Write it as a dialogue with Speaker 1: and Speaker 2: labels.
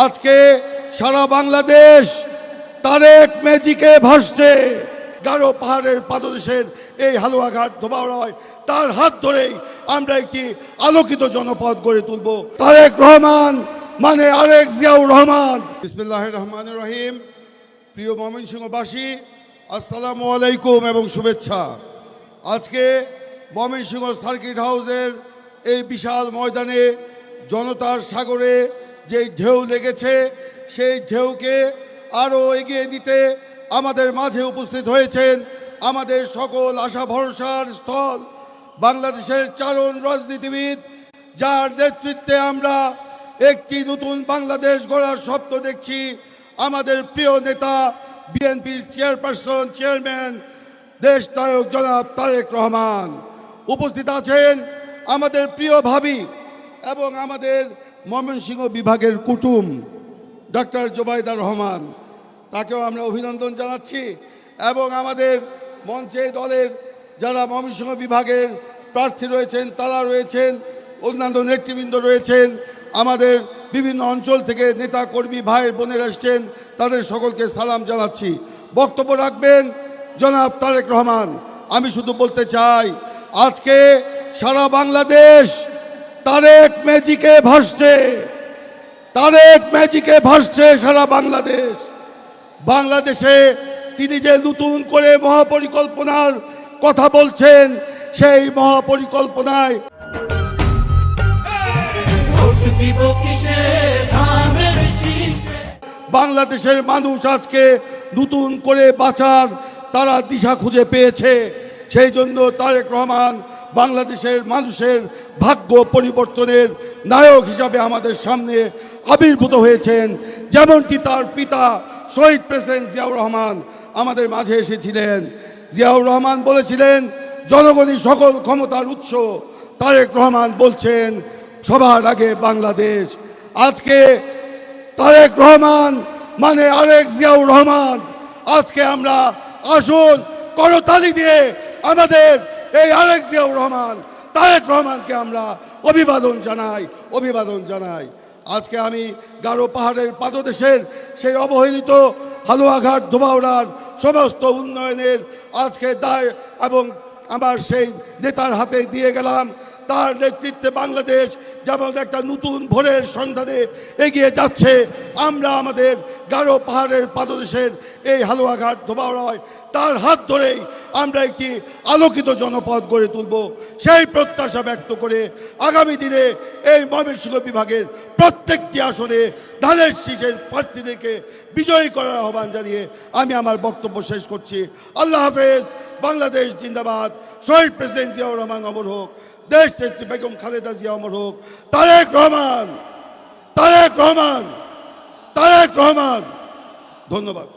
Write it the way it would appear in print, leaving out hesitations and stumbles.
Speaker 1: আজকে সারা বাংলাদেশ তারেক ম্যাজিকে ভাসছে। গারো পাহাড়ের পাদদেশের এই হালুয়াঘাট ধোবাউড়ায় তার হাত ধরেই আমরা একটি আলোকিত জনপদ গড়ে তুলব। তারেক রহমান মানে আরেক জিয়াউর রহমান। বিসমিল্লাহির রহমানির রহিম। প্রিয় ময়মনসিংহবাসী, আসসালামু আলাইকুম এবং শুভেচ্ছা। আজকে ময়মনসিংহ সার্কিট হাউসের এই বিশাল ময়দানে জনতার সাগরে যে ঢেউ লেগেছে, সেই ঢেউকে আরও এগিয়ে দিতে আমাদের মাঝে উপস্থিত হয়েছেন আমাদের সকল আশা ভরসার স্থল বাংলাদেশের চারণ রাজনীতিবিদ, যার নেতৃত্বে আমরা একটি নতুন বাংলাদেশ গড়ার স্বপ্ন দেখছি। আমাদের প্রিয় নেতা, বিএনপির চেয়ারপারসন, চেয়ারম্যান, দেশনায়ক জনাব তারেক রহমান। উপস্থিত আছেন আমাদের প্রিয় ভাবি এবং আমাদের ময়মনসিংহ বিভাগের কুটুম ডক্টর জোবাইদা রহমান, তাকেও আমরা অভিনন্দন জানাচ্ছি। এবং আমাদের মঞ্চে দলের যারা ময়মনসিংহ বিভাগের প্রার্থী রয়েছেন, তারা রয়েছেন, অন্যান্য নেতৃবৃন্দ রয়েছেন, আমাদের বিভিন্ন অঞ্চল থেকে নেতা কর্মী ভাইয়ের বোনের এসছেন, তাদের সকলকে সালাম জানাচ্ছি। বক্তব্য রাখবেন জনাব তারেক রহমান। আমি শুধু বলতে চাই, আজকে সারা বাংলাদেশ তারেক ম্যাজিকে ভাসছে। তারেক ম্যাজিকে ভাসছে সারা বাংলাদেশ। বাংলাদেশে তিনি যে নতুন করে মহাপরিকল্পনার কথা বলছেন, সেই মহাপরিকল্পনায় বাংলাদেশের মানুষ আজকে নতুন করে বাঁচার তারা দিশা খুঁজে পেয়েছে। সেই জন্য তারেক রহমান বাংলাদেশের মানুষের ভাগ্য পরিবর্তনের নায়ক হিসাবে আমাদের সামনে আবির্ভূত হয়েছেন। যেমনটি তার পিতা শহীদ প্রেসিডেন্ট জিয়াউর রহমান আমাদের মাঝে এসেছিলেন। জিয়াউর রহমান বলেছিলেন জনগণই সকল ক্ষমতার উৎস। তারেক রহমান বলছেন সবার আগে বাংলাদেশ। আজকে তারেক রহমান মানে আরেক জিয়াউর রহমান। আজকে আমরা আসুন করতালি দিয়ে আমাদের এই আরেক জিয়াউর রহমান তারেক রহমানকে আমরা অভিবাদন জানাই। আজকে আমি গারো পাহাড়ের পাদদেশের সেই অবহেলিত হালুয়াঘাট ধোবাউড়ার সমস্ত উন্নয়নের আজকে দায় এবং আমার সেই নেতার হাতে দিয়ে গেলাম। তার নেতৃত্বে বাংলাদেশ যেমন একটা নতুন ভোরের সন্ধানে এগিয়ে যাচ্ছে, আমরা আমাদের গারো পাহাড়ের পাদদেশের এই হালুয়াঘাট ধোবাউড়ায় তার হাত ধরেই আমরা একটি আলোকিত জনপদ গড়ে তুলব। সেই প্রত্যাশা ব্যক্ত করে আগামী দিনে এই ময়মনসিংহ বিভাগের প্রত্যেকটি আসনে ধানের শীষের প্রার্থীদেরকে বিজয়ী করার আহ্বান জানিয়ে আমি আমার বক্তব্য শেষ করছি। আল্লাহ হাফেজ। বাংলাদেশ জিন্দাবাদ। শহীদ প্রেসিডেন্ট জিয়াউর রহমান অমর হোক। দেশ নেত্রী বেগম খালেদা জিয়া অমর হোক। তারেক রহমান। ধন্যবাদ।